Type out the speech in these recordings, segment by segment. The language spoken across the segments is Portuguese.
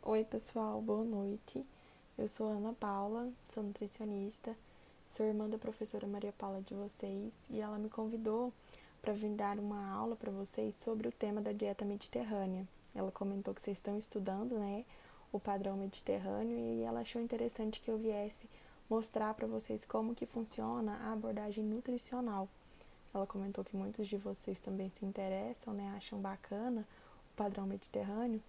Oi, pessoal, boa noite. Eu sou Ana Paula, sou nutricionista, sou irmã da professora Maria Paula de vocês e ela me convidou para vir dar uma aula para vocês sobre o tema da dieta mediterrânea. Ela comentou que vocês estão estudando, né, o padrão mediterrâneo e ela achou interessante que eu viesse mostrar para vocês como que funciona a abordagem nutricional. Ela comentou que muitos de vocês também se interessam, né, acham bacana o padrão mediterrâneo.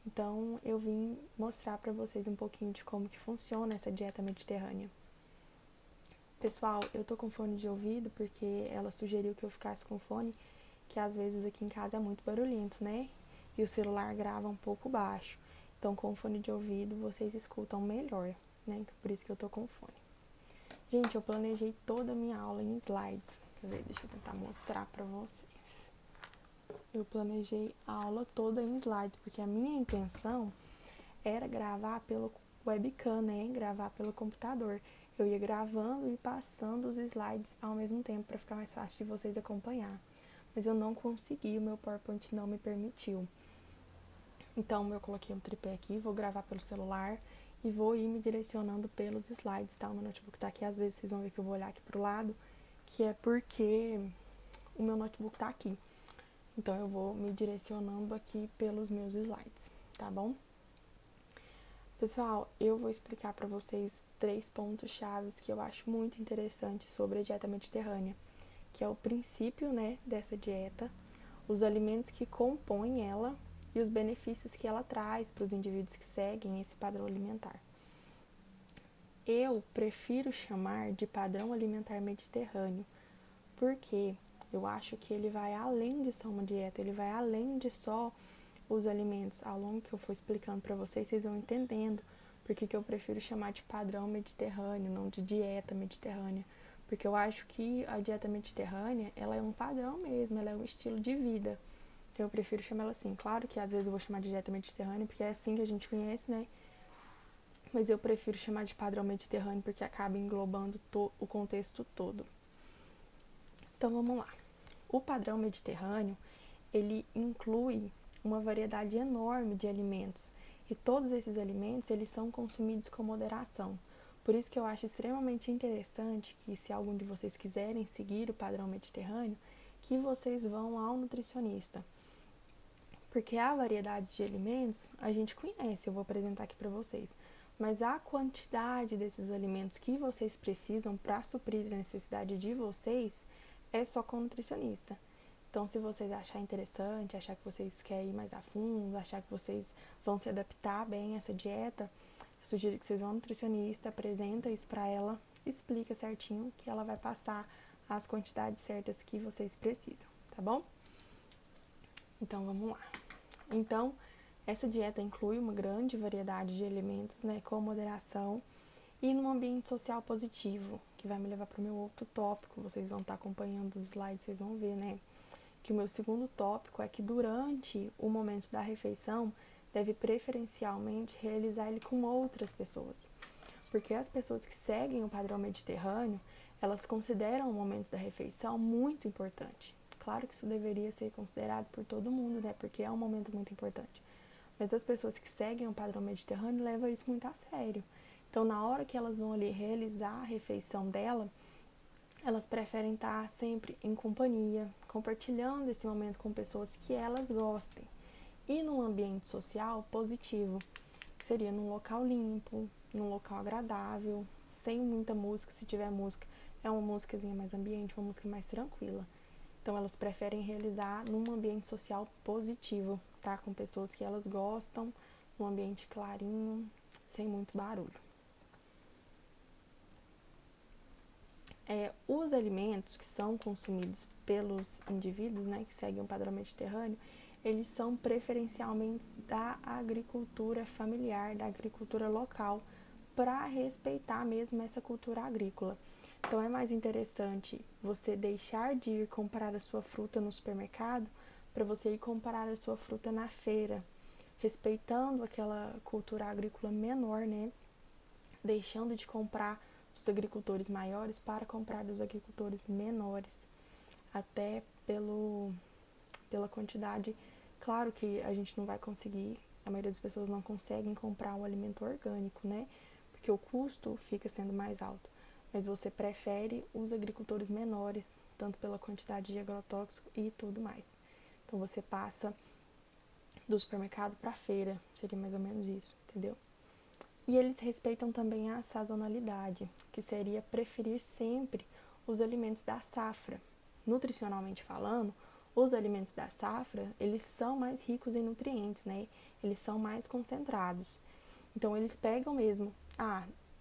Então, eu vim mostrar para vocês um pouquinho de como que funciona essa dieta mediterrânea. Pessoal, eu tô com fone de ouvido porque ela sugeriu que eu ficasse com fone, que às vezes aqui em casa é muito barulhento, né? E o celular grava um pouco baixo. Então, com fone de ouvido, vocês escutam melhor, né? Então, por isso que eu tô com fone. Gente, eu planejei toda a minha aula em slides. Quer ver? Deixa eu tentar mostrar para vocês. Eu planejei a aula toda em slides, porque a minha intenção era gravar pelo webcam, né? Gravar pelo computador. Eu ia gravando e passando os slides ao mesmo tempo para ficar mais fácil de vocês acompanhar. Mas eu não consegui, o meu PowerPoint não me permitiu. Então eu coloquei um tripé aqui, vou gravar pelo celular e vou ir me direcionando pelos slides, tá? O meu notebook tá aqui, às vezes vocês vão ver que eu vou olhar aqui pro lado, que é porque o meu notebook tá aqui. Então eu vou me direcionando aqui pelos meus slides, tá bom? Pessoal, eu vou explicar para vocês 3 pontos chaves que eu acho muito interessantes sobre a dieta mediterrânea, que é o princípio, né, dessa dieta, os alimentos que compõem ela e os benefícios que ela traz para os indivíduos que seguem esse padrão alimentar. Eu prefiro chamar de padrão alimentar mediterrâneo, porque eu acho que ele vai além de só uma dieta, ele vai além de só os alimentos. Ao longo que eu for explicando para vocês, vocês vão entendendo porque que eu prefiro chamar de padrão mediterrâneo, não de dieta mediterrânea. Porque eu acho que a dieta mediterrânea, ela é um padrão mesmo, ela é um estilo de vida. Então eu prefiro chamar ela assim. Claro que às vezes eu vou chamar de dieta mediterrânea, porque é assim que a gente conhece, né? Mas eu prefiro chamar de padrão mediterrâneo porque acaba englobando o contexto todo. Então vamos lá. O padrão mediterrâneo, ele inclui uma variedade enorme de alimentos e todos esses alimentos eles são consumidos com moderação. Por isso que eu acho extremamente interessante que se algum de vocês quiserem seguir o padrão mediterrâneo, que vocês vão ao nutricionista. Porque a variedade de alimentos a gente conhece, eu vou apresentar aqui para vocês. Mas a quantidade desses alimentos que vocês precisam para suprir a necessidade de vocês é só com o nutricionista. Então, se vocês acharem interessante, achar que vocês querem ir mais a fundo, achar que vocês vão se adaptar bem a essa dieta, eu sugiro que vocês vão ao nutricionista, apresenta isso para ela, explica certinho que ela vai passar as quantidades certas que vocês precisam, tá bom? Então, vamos lá. Então, essa dieta inclui uma grande variedade de alimentos, né, com moderação e num ambiente social positivo, que vai me levar para o meu outro tópico. Vocês vão estar acompanhando os slides, vocês vão ver, né? Que o meu segundo tópico é que durante o momento da refeição deve preferencialmente realizar ele com outras pessoas. Porque as pessoas que seguem o padrão mediterrâneo, elas consideram o momento da refeição muito importante. Claro que isso deveria ser considerado por todo mundo, né? Porque é um momento muito importante. Mas as pessoas que seguem o padrão mediterrâneo levam isso muito a sério. Então, na hora que elas vão ali realizar a refeição dela, elas preferem estar sempre em companhia, compartilhando esse momento com pessoas que elas gostem. E num ambiente social positivo, que seria num local limpo, num local agradável, sem muita música, se tiver música, é uma músicazinha mais ambiente, uma música mais tranquila. Então elas preferem realizar num ambiente social positivo, tá? Com pessoas que elas gostam, num ambiente clarinho, sem muito barulho. Os alimentos que são consumidos pelos indivíduos, né, que seguem o padrão mediterrâneo, eles são preferencialmente da agricultura familiar, da agricultura local, para respeitar mesmo essa cultura agrícola. Então é mais interessante você deixar de ir comprar a sua fruta no supermercado para você ir comprar a sua fruta na feira, respeitando aquela cultura agrícola menor, né? Deixando de comprar dos agricultores maiores para comprar dos agricultores menores, até pela quantidade. Claro que a gente não vai conseguir A maioria das pessoas não conseguem comprar um alimento orgânico, né? Porque o custo fica sendo mais alto. Mas você prefere os agricultores menores, tanto pela quantidade de agrotóxico e tudo mais. Então você passa do supermercado para a feira, seria mais ou menos isso, entendeu? E eles respeitam também a sazonalidade, que seria preferir sempre os alimentos da safra. Nutricionalmente falando, os alimentos da safra, eles são mais ricos em nutrientes, né? Eles são mais concentrados. Então, eles pegam mesmo,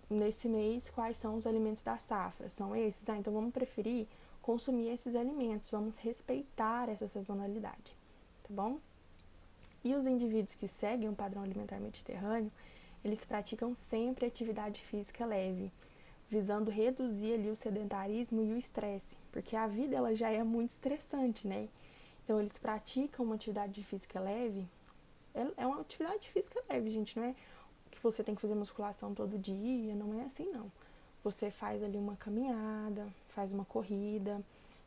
nesse mês, quais são os alimentos da safra? São esses? Então vamos preferir consumir esses alimentos, vamos respeitar essa sazonalidade, tá bom? E os indivíduos que seguem um padrão alimentar mediterrâneo, eles praticam sempre atividade física leve, visando reduzir ali o sedentarismo e o estresse, porque a vida ela já é muito estressante, né? Então eles praticam uma atividade física leve, é uma atividade física leve, gente, não é que você tem que fazer musculação todo dia, não é assim não. Você faz ali uma caminhada, faz uma corrida,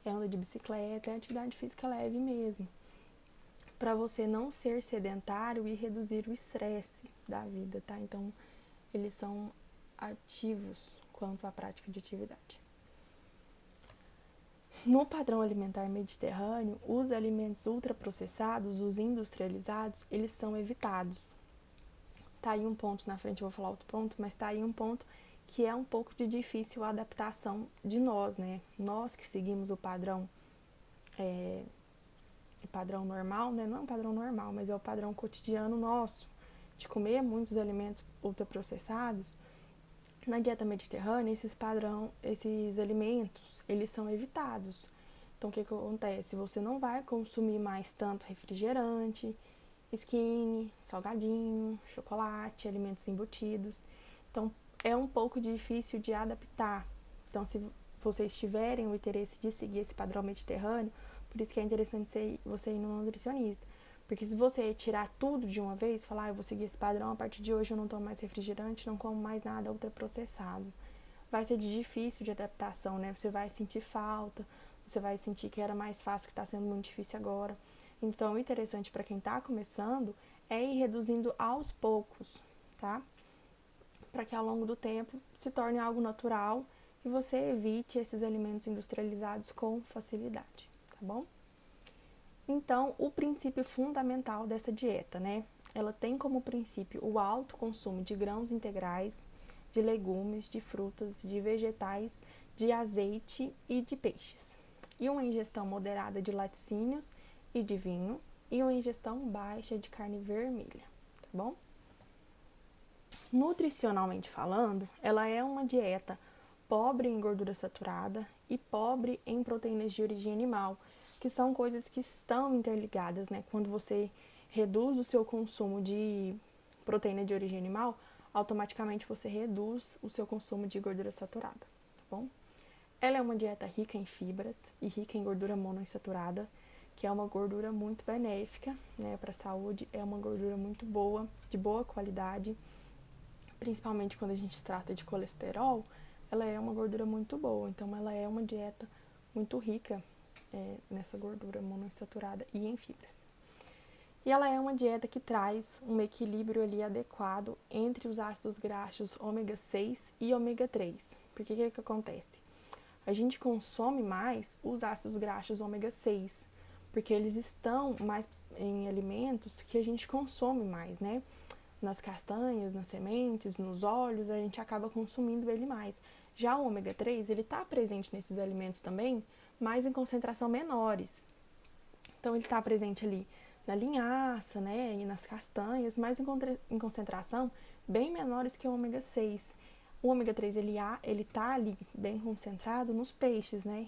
anda de bicicleta, é atividade física leve mesmo, para você não ser sedentário e reduzir o estresse da vida, tá? Então, eles são ativos quanto à prática de atividade. No padrão alimentar mediterrâneo, os alimentos ultraprocessados, os industrializados, eles são evitados. Tá aí um ponto, na frente eu vou falar outro ponto, mas tá aí um ponto que é um pouco de difícil adaptação de nós, né? Nós que seguimos o padrão padrão normal, né? Não é um padrão normal, mas é o padrão cotidiano nosso, de comer muitos alimentos ultraprocessados. Na dieta mediterrânea, esses alimentos, eles são evitados. Então, o que acontece? Você não vai consumir mais tanto refrigerante, skinny, salgadinho, chocolate, alimentos embutidos. Então, é um pouco difícil de adaptar. Então, se vocês tiverem o interesse de seguir esse padrão mediterrâneo, por isso que é interessante você ir no nutricionista. Porque se você tirar tudo de uma vez, falar, eu vou seguir esse padrão, a partir de hoje eu não tomo mais refrigerante, não como mais nada ultraprocessado. Vai ser difícil de adaptação, né? Você vai sentir falta, você vai sentir que era mais fácil, que está sendo muito difícil agora. Então, o interessante para quem está começando é ir reduzindo aos poucos, tá? Para que ao longo do tempo se torne algo natural e você evite esses alimentos industrializados com facilidade, tá bom? Então, o princípio fundamental dessa dieta, né? Ela tem como princípio o alto consumo de grãos integrais, de legumes, de frutas, de vegetais, de azeite e de peixes. E uma ingestão moderada de laticínios e de vinho, e uma ingestão baixa de carne vermelha, tá bom? Nutricionalmente falando, ela é uma dieta pobre em gordura saturada e pobre em proteínas de origem animal, que são coisas que estão interligadas, né? Quando você reduz o seu consumo de proteína de origem animal, automaticamente você reduz o seu consumo de gordura saturada, tá bom? Ela é uma dieta rica em fibras e rica em gordura monoinsaturada, que é uma gordura muito benéfica, né, para a saúde, é uma gordura muito boa, de boa qualidade, principalmente quando a gente trata de colesterol, ela é uma gordura muito boa, então ela é uma dieta muito rica nessa gordura monoinsaturada e em fibras. E ela é uma dieta que traz um equilíbrio ali adequado entre os ácidos graxos ômega 6 e ômega 3. Porque o que acontece? A gente consome mais os ácidos graxos ômega 6, porque eles estão mais em alimentos que a gente consome mais, né? Nas castanhas, nas sementes, nos óleos, a gente acaba consumindo ele mais. Já o ômega 3, ele está presente nesses alimentos também, mas em concentração menores. Então, ele está presente ali na linhaça, né, e nas castanhas, mas em concentração bem menores que o ômega 6. O ômega 3, ele tá ali bem concentrado nos peixes, né?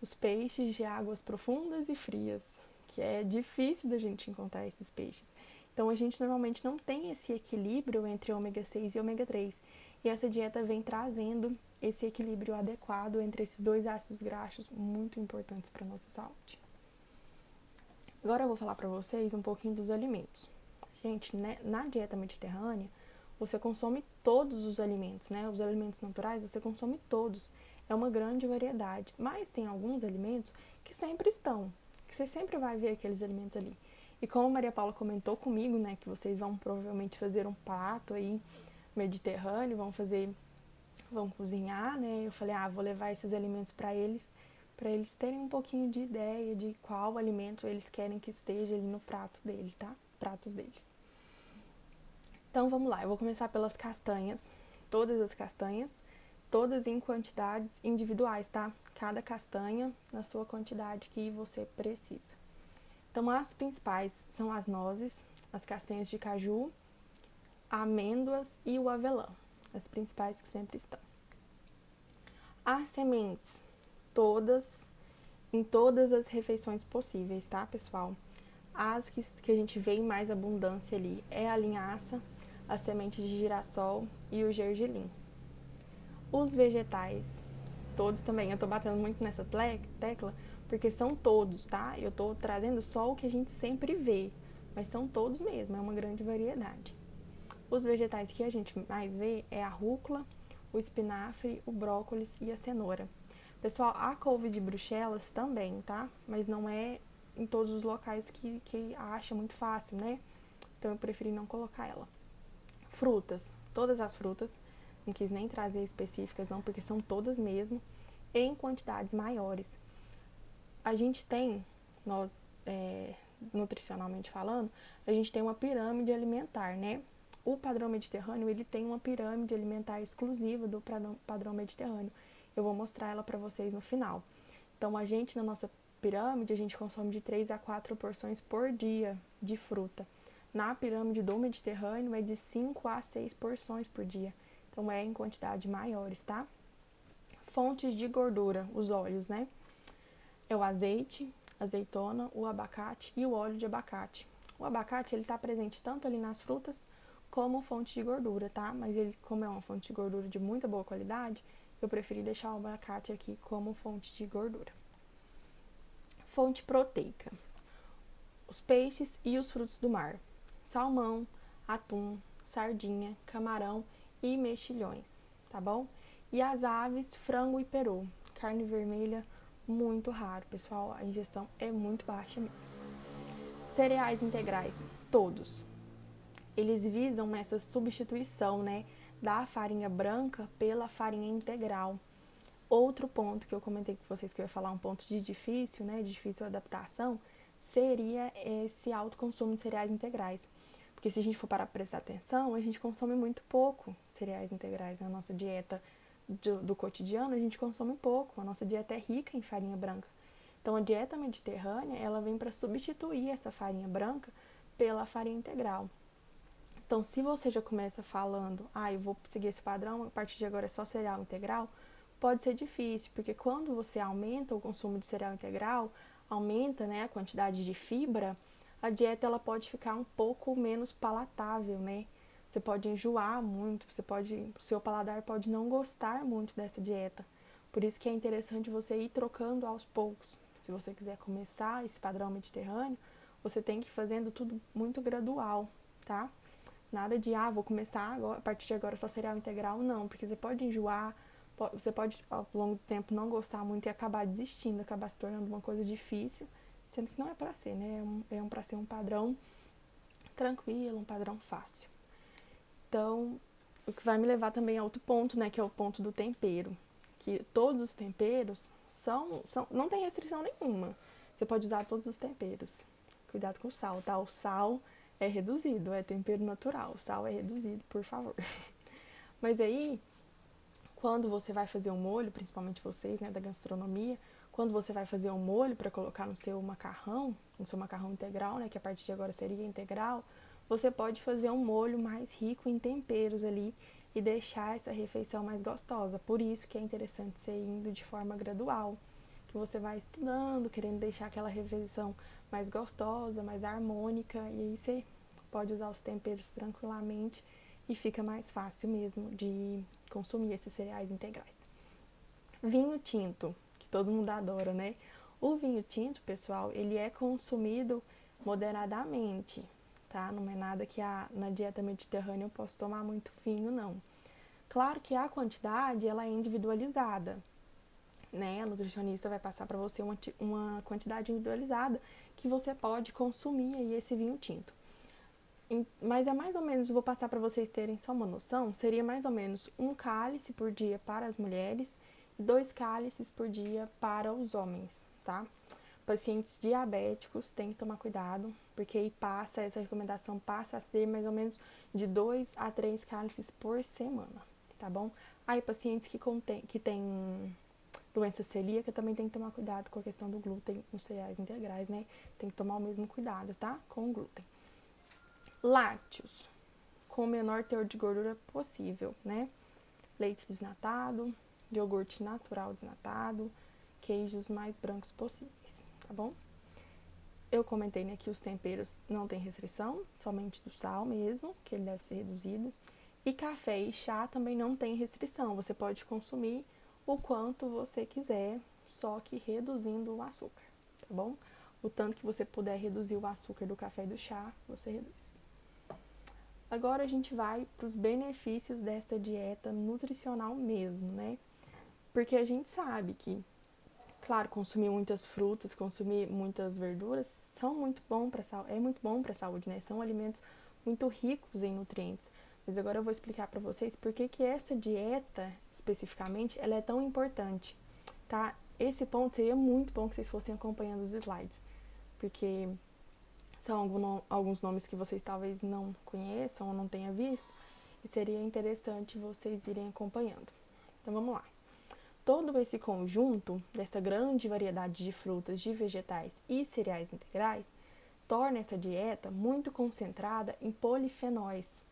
Os peixes de águas profundas e frias, que é difícil da gente encontrar esses peixes. Então, a gente normalmente não tem esse equilíbrio entre ômega 6 e ômega 3. E essa dieta vem trazendo esse equilíbrio adequado entre esses dois ácidos graxos muito importantes para a nossa saúde. Agora eu vou falar para vocês um pouquinho dos alimentos. Gente, né, na dieta mediterrânea, você consome todos os alimentos, né? Os alimentos naturais, você consome todos. É uma grande variedade. Mas tem alguns alimentos que sempre estão, que você sempre vai ver aqueles alimentos ali. E como a Maria Paula comentou comigo, né, que vocês vão provavelmente fazer um prato aí mediterrâneo, vão cozinhar, né? Eu falei, vou levar esses alimentos para eles terem um pouquinho de ideia de qual alimento eles querem que esteja ali no prato dele, tá? Pratos deles. Então vamos lá, eu vou começar pelas castanhas, todas as castanhas, todas em quantidades individuais, tá? Cada castanha na sua quantidade que você precisa. Então, as principais são as nozes, as castanhas de caju, amêndoas e o avelã, as principais que sempre estão. As sementes, todas, em todas as refeições possíveis, tá, pessoal? As que a gente vê em mais abundância ali é a linhaça, a semente de girassol e o gergelim. Os vegetais, todos também, eu tô batendo muito nessa tecla, porque são todos, tá? Eu tô trazendo só o que a gente sempre vê, mas são todos mesmo, é uma grande variedade. Os vegetais que a gente mais vê é a rúcula, o espinafre, o brócolis e a cenoura. Pessoal, a couve de Bruxelas também, tá? Mas não é em todos os locais que acha muito fácil, né? Então eu preferi não colocar ela. Frutas, todas as frutas, não quis nem trazer específicas não, porque são todas mesmo, em quantidades maiores. A gente tem, nós, nutricionalmente falando, a gente tem uma pirâmide alimentar, né? O padrão mediterrâneo, ele tem uma pirâmide alimentar exclusiva do padrão mediterrâneo. Eu vou mostrar ela para vocês no final. Então, a gente, na nossa pirâmide, a gente consome de 3 a 4 porções por dia de fruta. Na pirâmide do Mediterrâneo, é de 5 a 6 porções por dia. Então, é em quantidade maiores, tá? Fontes de gordura, os óleos, né? É o azeite, azeitona, o abacate e o óleo de abacate. O abacate, ele tá presente tanto ali nas frutas como fonte de gordura, tá? Mas ele, como é uma fonte de gordura de muita boa qualidade, eu preferi deixar o abacate aqui como fonte de gordura. Fonte proteica. Os peixes e os frutos do mar. Salmão, atum, sardinha, camarão e mexilhões, tá bom? E as aves, frango e peru. Carne vermelha, muito raro, pessoal. A ingestão é muito baixa mesmo. Cereais integrais, todos. Eles visam essa substituição, né, da farinha branca pela farinha integral. Outro ponto que eu comentei com vocês que eu ia falar, um ponto de difícil, né, de difícil adaptação, seria esse alto consumo de cereais integrais. Porque se a gente for parar para prestar atenção, a gente consome muito pouco cereais integrais na nossa dieta do cotidiano, a gente consome pouco. A nossa dieta é rica em farinha branca. Então, a dieta mediterrânea, ela vem para substituir essa farinha branca pela farinha integral. Então, se você já começa falando, eu vou seguir esse padrão, a partir de agora é só cereal integral, pode ser difícil, porque quando você aumenta o consumo de cereal integral, aumenta, né, a quantidade de fibra, a dieta ela pode ficar um pouco menos palatável, né? Você pode enjoar muito, o seu paladar pode não gostar muito dessa dieta. Por isso que é interessante você ir trocando aos poucos. Se você quiser começar esse padrão mediterrâneo, você tem que ir fazendo tudo muito gradual, tá? Nada de, vou começar agora, a partir de agora só cereal integral, não, porque você pode enjoar, você pode ao longo do tempo não gostar muito e acabar desistindo, acabar se tornando uma coisa difícil, sendo que não é para ser, né? É para ser um padrão tranquilo, um padrão fácil. Então, o que vai me levar também a outro ponto, né, que é o ponto do tempero, que todos os temperos não tem restrição nenhuma. Você pode usar todos os temperos. Cuidado com o sal, tá? O sal é reduzido, é tempero natural. O sal é reduzido, por favor. Mas aí, quando você vai fazer um molho, principalmente vocês, né, da gastronomia, quando você vai fazer um molho para colocar no seu macarrão integral, né, que a partir de agora seria integral, você pode fazer um molho mais rico em temperos ali e deixar essa refeição mais gostosa. Por isso que é interessante ser indo de forma gradual, que você vai estudando, querendo deixar aquela refeição mais gostosa, mais harmônica, e aí você pode usar os temperos tranquilamente e fica mais fácil mesmo de consumir esses cereais integrais. Vinho tinto, que todo mundo adora, né? O vinho tinto, pessoal, ele é consumido moderadamente, tá? Não é nada que na dieta mediterrânea eu posso tomar muito vinho, não. Claro que a quantidade, ela é individualizada, né? A nutricionista vai passar para você uma quantidade individualizada que você pode consumir aí esse vinho tinto. Mas é mais ou menos, vou passar para vocês terem só uma noção, seria mais ou menos 1 cálice por dia para as mulheres e 2 cálices por dia para os homens, tá? Pacientes diabéticos têm que tomar cuidado, porque aí essa recomendação passa a ser mais ou menos de 2 a 3 cálices por semana, tá bom? Aí pacientes que têm doença celíaca também tem que tomar cuidado com a questão do glúten nos cereais integrais, né? Tem que tomar o mesmo cuidado, tá? Com o glúten. Lácteos, com o menor teor de gordura possível, né? Leite desnatado, iogurte natural desnatado, queijos mais brancos possíveis, tá bom? Eu comentei, né, que os temperos não tem restrição, somente do sal mesmo, que ele deve ser reduzido. E café e chá também não tem restrição, você pode consumir o quanto você quiser, só que reduzindo o açúcar, tá bom? O tanto que você puder reduzir o açúcar do café e do chá, você reduz. Agora a gente vai para os benefícios desta dieta nutricional mesmo, né? Porque a gente sabe que, claro, consumir muitas frutas, consumir muitas verduras são muito bom para é muito bom para a saúde, né? São alimentos muito ricos em nutrientes. Mas agora eu vou explicar para vocês por que essa dieta, especificamente, ela é tão importante, tá? Esse ponto seria muito bom que vocês fossem acompanhando os slides, porque são alguns nomes que vocês talvez não conheçam ou não tenham visto, e seria interessante vocês irem acompanhando. Então, vamos lá. Todo esse conjunto dessa grande variedade de frutas, de vegetais e cereais integrais torna essa dieta muito concentrada em polifenóis.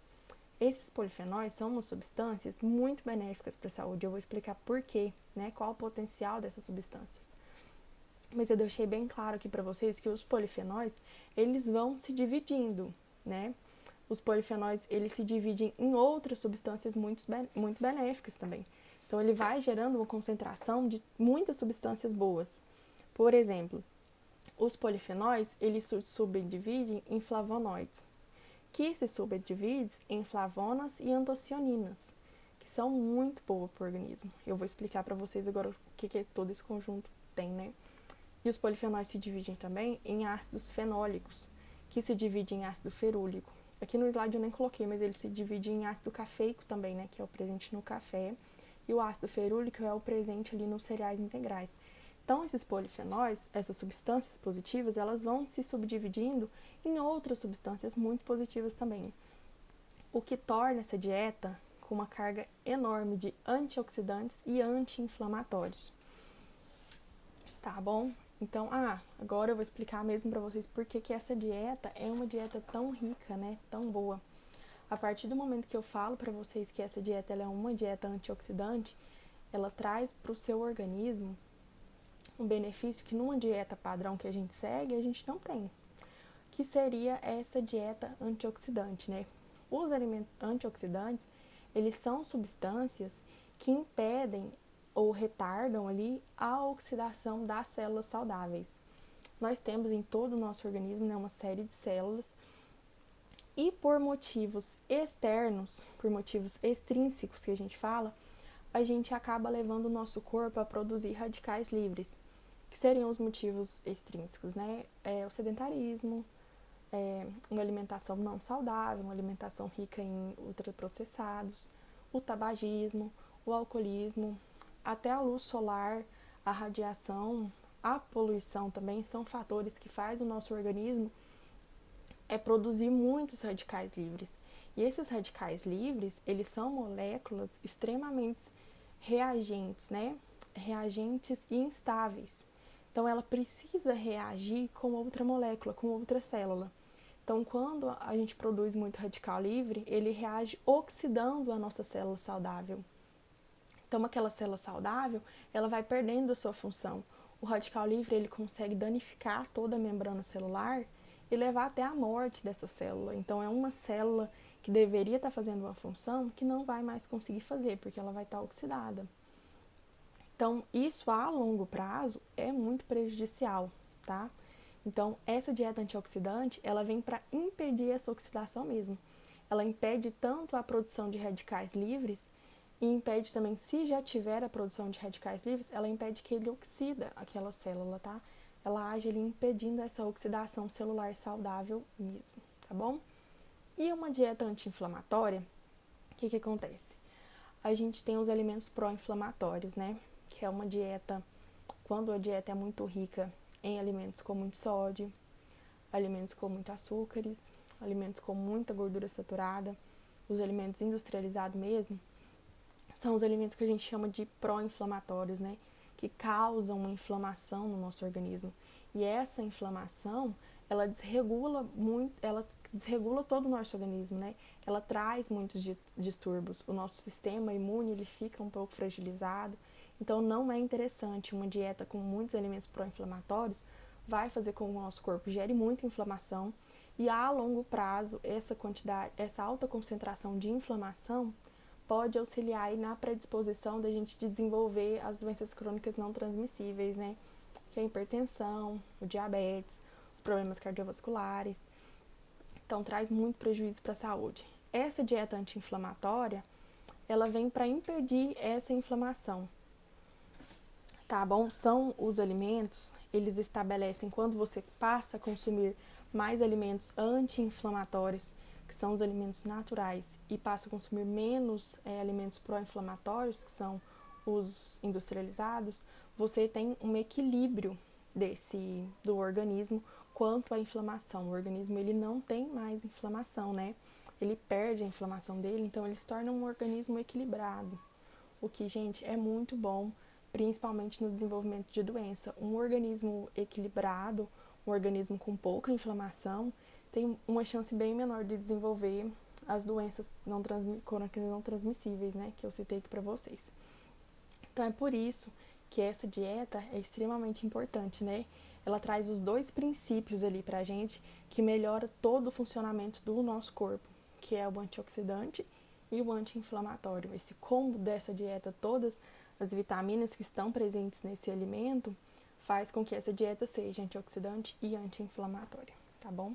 Esses polifenóis são umas substâncias muito benéficas para a saúde. Eu vou explicar por quê, né? Qual o potencial dessas substâncias. Mas eu deixei bem claro aqui para vocês que os polifenóis, eles vão se dividindo, né? Os polifenóis, eles se dividem em outras substâncias muito benéficas também. Então, ele vai gerando uma concentração de muitas substâncias boas. Por exemplo, os polifenóis, eles se subdividem em flavonoides, que se subdividem em flavonas e antocianinas, que são muito boas para o organismo. Eu vou explicar para vocês agora o que todo esse conjunto tem, né? E os polifenóis se dividem também em ácidos fenólicos, que se dividem em ácido ferúlico. Aqui no slide eu nem coloquei, mas ele se divide em ácido cafeico também, né? Que é o presente no café. E o ácido ferúlico é o presente ali nos cereais integrais. Então, esses polifenóis, essas substâncias positivas, elas vão se subdividindo em outras substâncias muito positivas também. O que torna essa dieta com uma carga enorme de antioxidantes e anti-inflamatórios. Tá bom? Então, agora eu vou explicar mesmo para vocês por que essa dieta é uma dieta tão rica, né? Tão boa. A partir do momento que eu falo para vocês que essa dieta ela é uma dieta antioxidante, ela traz para o seu organismo um benefício que numa dieta padrão que a gente segue, a gente não tem. Que seria essa dieta antioxidante, né? Os alimentos antioxidantes, eles são substâncias que impedem ou retardam ali a oxidação das células saudáveis. Nós temos em todo o nosso organismo, né, uma série de células e por motivos externos, por motivos extrínsecos que a gente acaba levando o nosso corpo a produzir radicais livres, que seriam os motivos extrínsecos, né? O sedentarismo, uma alimentação não saudável, uma alimentação rica em ultraprocessados, o tabagismo, o alcoolismo, até a luz solar, a radiação, a poluição também são fatores que faz o nosso organismo produzir muitos radicais livres. E esses radicais livres, eles são moléculas extremamente reagentes, né? Reagentes e instáveis. Então, ela precisa reagir com outra molécula, com outra célula. Então, quando a gente produz muito radical livre, ele reage oxidando a nossa célula saudável. Então, aquela célula saudável, ela vai perdendo a sua função. O radical livre, ele consegue danificar toda a membrana celular e levar até a morte dessa célula. Então, é uma célula que deveria estar fazendo uma função que não vai mais conseguir fazer, porque ela vai estar oxidada. Então, isso a longo prazo é muito prejudicial, tá? Então, essa dieta antioxidante, ela vem para impedir essa oxidação mesmo. Ela impede tanto a produção de radicais livres e impede também, se já tiver a produção de radicais livres, ela impede que ele oxida aquela célula, tá? ela age ali impedindo essa oxidação celular saudável mesmo, tá bom? E uma dieta anti-inflamatória, o que acontece? A gente tem os alimentos pró-inflamatórios, né? Que é uma dieta, quando a dieta é muito rica em alimentos com muito sódio, alimentos com muito açúcares, alimentos com muita gordura saturada, os alimentos industrializados mesmo, são os alimentos que a gente chama de pró-inflamatórios, né? Que causam uma inflamação no nosso organismo. E essa inflamação, ela desregula todo o nosso organismo, né? Ela traz muitos distúrbios. O nosso sistema imune, ele fica um pouco fragilizado. Então, não é interessante uma dieta com muitos alimentos pró-inflamatórios, vai fazer com que o nosso corpo gere muita inflamação e a longo prazo, essa alta concentração de inflamação pode auxiliar aí na predisposição da gente desenvolver as doenças crônicas não transmissíveis, né? Que é a hipertensão, o diabetes, os problemas cardiovasculares. Então, traz muito prejuízo para a saúde. Essa dieta anti-inflamatória, ela vem para impedir essa inflamação, tá bom? São os alimentos, eles estabelecem quando você passa a consumir mais alimentos anti-inflamatórios, que são os alimentos naturais, e passa a consumir menos alimentos pró-inflamatórios, que são os industrializados, você tem um equilíbrio do organismo quanto à inflamação. O organismo, ele não tem mais inflamação, né? Ele perde a inflamação dele, então ele se torna um organismo equilibrado. O que, gente, é muito bom, principalmente no desenvolvimento de doença. Um organismo equilibrado, um organismo com pouca inflamação, tem uma chance bem menor de desenvolver as doenças crônicas não transmissíveis, né, que eu citei aqui para vocês. Então, é por isso que essa dieta é extremamente importante, né? Ela traz os dois princípios ali pra gente que melhora todo o funcionamento do nosso corpo, que é o antioxidante e o anti-inflamatório. Esse combo dessa dieta, todas as vitaminas que estão presentes nesse alimento, faz com que essa dieta seja antioxidante e anti-inflamatória, tá bom?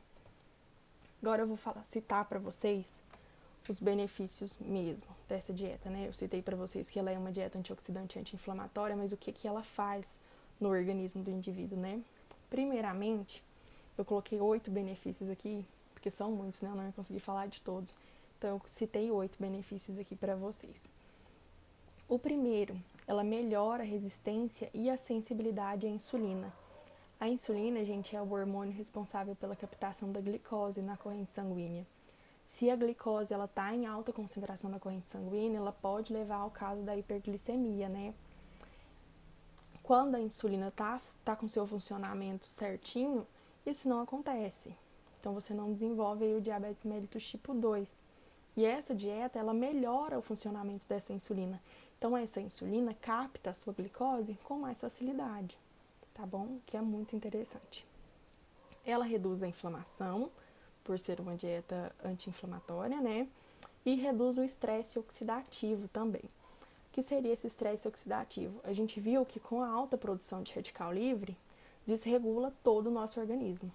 Agora eu vou citar para vocês os benefícios mesmo dessa dieta, né? Eu citei para vocês que ela é uma dieta antioxidante e anti-inflamatória, mas o que ela faz no organismo do indivíduo, né? Primeiramente, eu coloquei 8 benefícios aqui, porque são muitos, né? Eu não ia conseguir falar de todos. Então, eu citei 8 benefícios aqui para vocês. O primeiro, ela melhora a resistência e a sensibilidade à insulina. A insulina, gente, é o hormônio responsável pela captação da glicose na corrente sanguínea. Se a glicose ela está em alta concentração na corrente sanguínea, ela pode levar ao caso da hiperglicemia, né? Quando a insulina tá com seu funcionamento certinho, isso não acontece. Então, você não desenvolve aí o diabetes mellitus tipo 2. E essa dieta, ela melhora o funcionamento dessa insulina. Então, essa insulina capta a sua glicose com mais facilidade, tá bom? Que é muito interessante. Ela reduz a inflamação, por ser uma dieta anti-inflamatória, né? E reduz o estresse oxidativo também. O que seria esse estresse oxidativo? A gente viu que com a alta produção de radical livre, desregula todo o nosso organismo.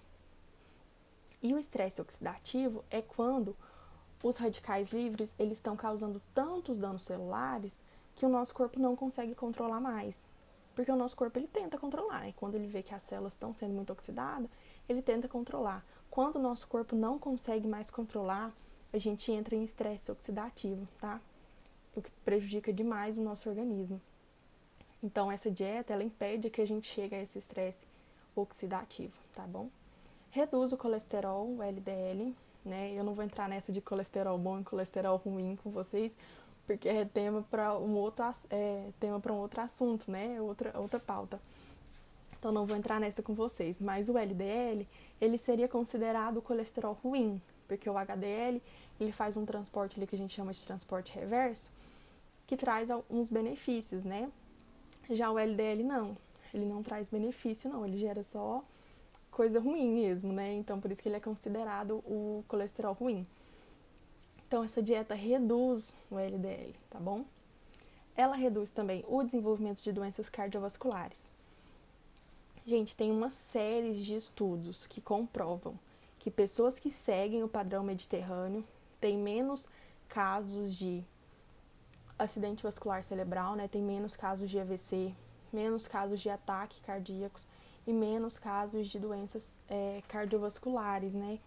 E o estresse oxidativo é quando os radicais livres, eles estão causando tantos danos celulares que o nosso corpo não consegue controlar mais. Porque o nosso corpo, ele tenta controlar, né? Quando ele vê que as células estão sendo muito oxidadas, ele tenta controlar. Quando o nosso corpo não consegue mais controlar, a gente entra em estresse oxidativo, tá? O que prejudica demais o nosso organismo. Então, essa dieta, ela impede que a gente chegue a esse estresse oxidativo, tá bom? Reduz o colesterol, o LDL, né? Eu não vou entrar nessa de colesterol bom e colesterol ruim com vocês, porque é tema para um outro assunto, né? Outra pauta. Então, não vou entrar nessa com vocês. Mas o LDL, ele seria considerado o colesterol ruim, porque o HDL, ele faz um transporte ali que a gente chama de transporte reverso, que traz alguns benefícios, né? Já o LDL não, ele não traz benefício não, ele gera só coisa ruim mesmo, né? Então, por isso que ele é considerado o colesterol ruim. Então, essa dieta reduz o LDL, tá bom? Ela reduz também o desenvolvimento de doenças cardiovasculares. Gente, tem uma série de estudos que comprovam que pessoas que seguem o padrão mediterrâneo têm menos casos de acidente vascular cerebral, né? Tem menos casos de AVC, menos casos de ataque cardíacos e menos casos de doenças cardiovasculares, né?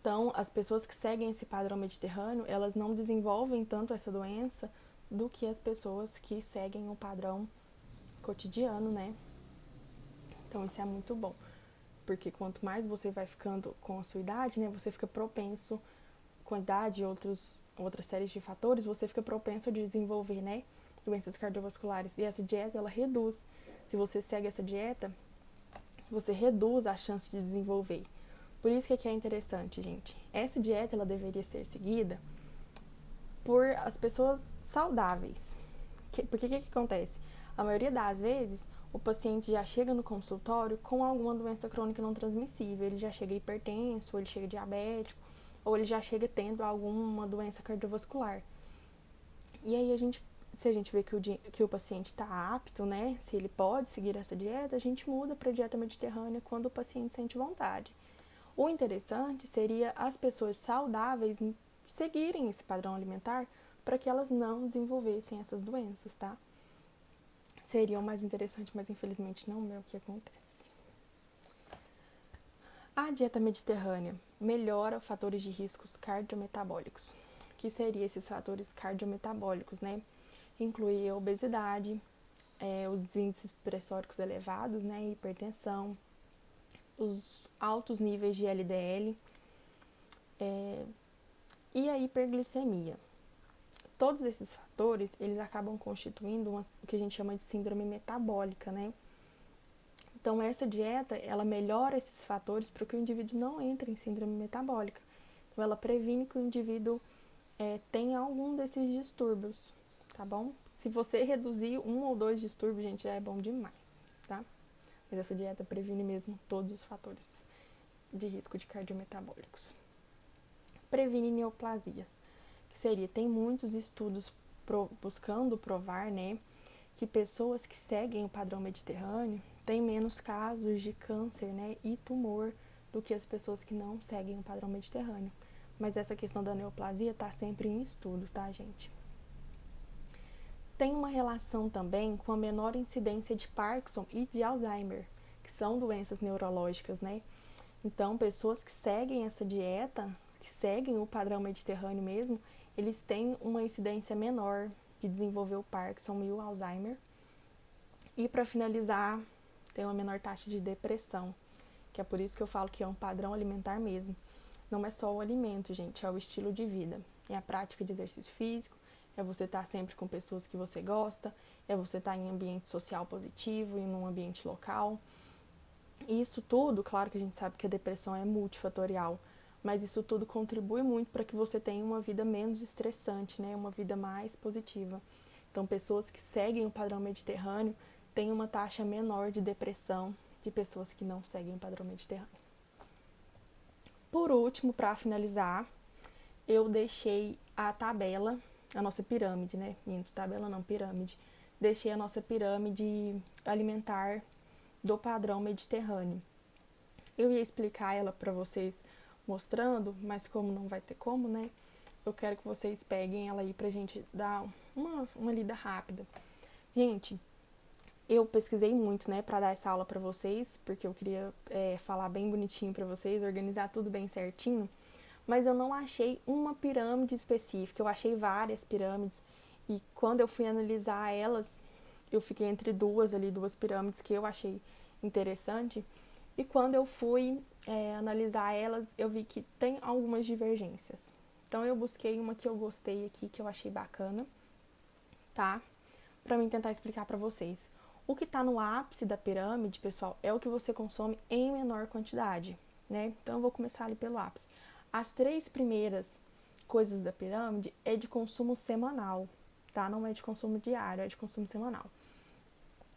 Então, as pessoas que seguem esse padrão mediterrâneo, elas não desenvolvem tanto essa doença do que as pessoas que seguem o padrão cotidiano, né? Então, isso é muito bom, porque quanto mais você vai ficando com a sua idade, né, você fica propenso, com a idade e outras séries de fatores, você fica propenso a desenvolver, né, doenças cardiovasculares. E essa dieta, ela reduz. Se você segue essa dieta, você reduz a chance de desenvolver. Por isso que aqui é interessante, gente. Essa dieta, ela deveria ser seguida por as pessoas saudáveis. Porque o que acontece? A maioria das vezes, o paciente já chega no consultório com alguma doença crônica não transmissível. Ele já chega hipertenso, ou ele chega diabético, ou ele já chega tendo alguma doença cardiovascular. E aí, se a gente vê que o paciente está apto, né? Se ele pode seguir essa dieta, a gente muda para a dieta mediterrânea quando o paciente sente vontade. O interessante seria as pessoas saudáveis seguirem esse padrão alimentar para que elas não desenvolvessem essas doenças, tá? Seria o mais interessante, mas infelizmente não é o que acontece. A dieta mediterrânea melhora fatores de riscos cardiometabólicos. O que seriam esses fatores cardiometabólicos, né? Inclui a obesidade, os índices pressóricos elevados, né? Hipertensão, os altos níveis de LDL e a hiperglicemia. Todos esses fatores, eles acabam constituindo o que a gente chama de síndrome metabólica, né? Então, essa dieta, ela melhora esses fatores para que o indivíduo não entre em síndrome metabólica. Então, ela previne que o indivíduo tenha algum desses distúrbios, tá bom? Se você reduzir 1 ou 2 distúrbios, gente, já é bom demais, tá? Mas essa dieta previne mesmo todos os fatores de risco de cardiometabólicos. Previne neoplasias, que seria, tem muitos estudos buscando provar, né, que pessoas que seguem o padrão mediterrâneo têm menos casos de câncer, né, e tumor do que as pessoas que não seguem o padrão mediterrâneo. Mas essa questão da neoplasia está sempre em estudo, tá, gente? Tem uma relação também com a menor incidência de Parkinson e de Alzheimer, que são doenças neurológicas, né? Então, pessoas que seguem essa dieta, que seguem o padrão mediterrâneo mesmo, eles têm uma incidência menor de desenvolver o Parkinson e o Alzheimer. E para finalizar, tem uma menor taxa de depressão, que é por isso que eu falo que é um padrão alimentar mesmo. Não é só o alimento, gente, é o estilo de vida. É a prática de exercício físico, é você estar sempre com pessoas que você gosta, é você estar em ambiente social positivo, em um ambiente local. E isso tudo, claro que a gente sabe que a depressão é multifatorial, mas isso tudo contribui muito para que você tenha uma vida menos estressante, né? Uma vida mais positiva. Então, pessoas que seguem o padrão mediterrâneo têm uma taxa menor de depressão de pessoas que não seguem o padrão mediterrâneo. Por último, para finalizar, eu deixei a tabela, a nossa pirâmide, né? Tabela não, pirâmide. Deixei a nossa pirâmide alimentar do padrão mediterrâneo. Eu ia explicar ela para vocês mostrando, mas como não vai ter como, né? Eu quero que vocês peguem ela aí pra gente dar uma lida rápida. Gente, eu pesquisei muito, né, pra dar essa aula pra vocês, porque eu queria falar bem bonitinho pra vocês, organizar tudo bem certinho, mas eu não achei uma pirâmide específica, eu achei várias pirâmides, e quando eu fui analisar elas, eu fiquei entre duas pirâmides que eu achei interessante, e quando eu fui analisar elas, eu vi que tem algumas divergências. Então, eu busquei uma que eu gostei aqui, que eu achei bacana, tá? Pra mim tentar explicar pra vocês. O que tá no ápice da pirâmide, pessoal, é o que você consome em menor quantidade, né? Então, eu vou começar ali pelo ápice. As 3 primeiras coisas da pirâmide é de consumo semanal, tá? Não é de consumo diário, é de consumo semanal.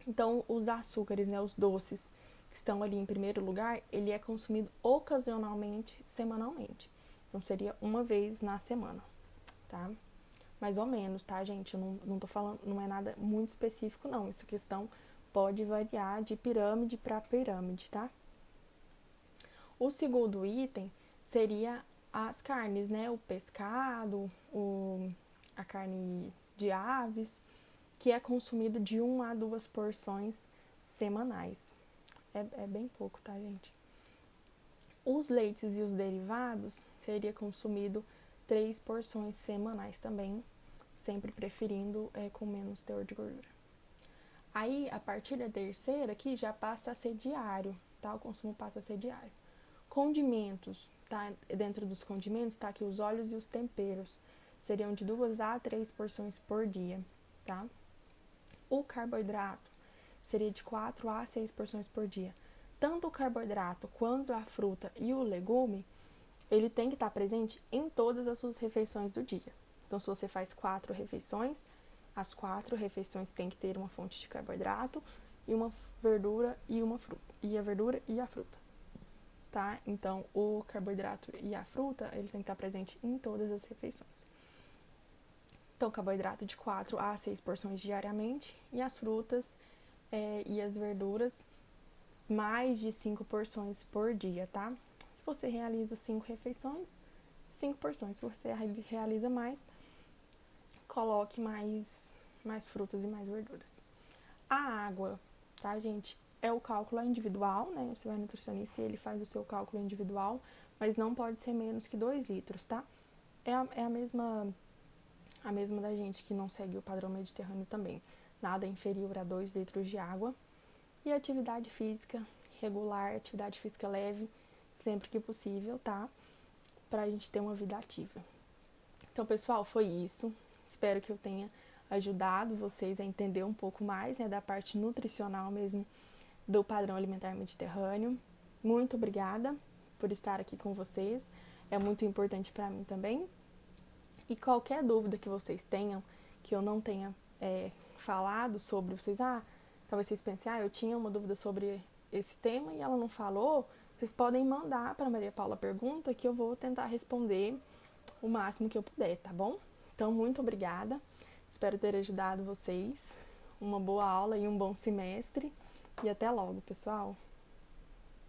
Então, os açúcares, né, os doces que estão ali em primeiro lugar, ele é consumido ocasionalmente, semanalmente. Então, seria uma vez na semana, tá? Mais ou menos, tá, gente? Eu não tô falando, não é nada muito específico, não. Essa questão pode variar de pirâmide para pirâmide, tá? O segundo item seria as carnes, né? O pescado, a carne de aves, que é consumido de 1 a 2 porções semanais. é bem pouco, tá, gente? Os leites e os derivados seria consumido 3 porções semanais também, sempre preferindo com menos teor de gordura. Aí, a partir da terceira aqui, já passa a ser diário, tá? O consumo passa a ser diário. Condimentos, tá? Dentro dos condimentos, tá aqui os óleos e os temperos. Seriam de 2 a 3 porções por dia, tá? O carboidrato seria de 4 a 6 porções por dia. Tanto o carboidrato quanto a fruta e o legume, ele tem que estar presente em todas as suas refeições do dia. Então, se você faz 4 refeições, as 4 refeições têm que ter uma fonte de carboidrato e uma verdura e uma fruta. E a verdura e a fruta, tá? Então, o carboidrato e a fruta, ele tem que estar presente em todas as refeições. Então, carboidrato de 4 a 6 porções diariamente e as frutas e as verduras mais de 5 porções por dia, tá? Se você realiza 5 refeições, 5 porções. Se você realiza mais, coloque mais frutas e mais verduras. A água, tá, gente? É o cálculo individual, né? Você vai no nutricionista e ele faz o seu cálculo individual, mas não pode ser menos que 2 litros, tá? É a mesma da gente que não segue o padrão mediterrâneo também. Nada inferior a 2 litros de água. E atividade física regular, atividade física leve, sempre que possível, tá? Pra gente ter uma vida ativa. Então, pessoal, foi isso. Espero que eu tenha ajudado vocês a entender um pouco mais, né, da parte nutricional mesmo do padrão alimentar mediterrâneo. Muito obrigada por estar aqui com vocês. É muito importante para mim também. E qualquer dúvida que vocês tenham, que eu não tenha falado sobre, talvez vocês pensem, eu tinha uma dúvida sobre esse tema e ela não falou, vocês podem mandar para Maria Paula Pergunta que eu vou tentar responder o máximo que eu puder, tá bom? Então, muito obrigada. Espero ter ajudado vocês. Uma boa aula e um bom semestre. E até logo, pessoal!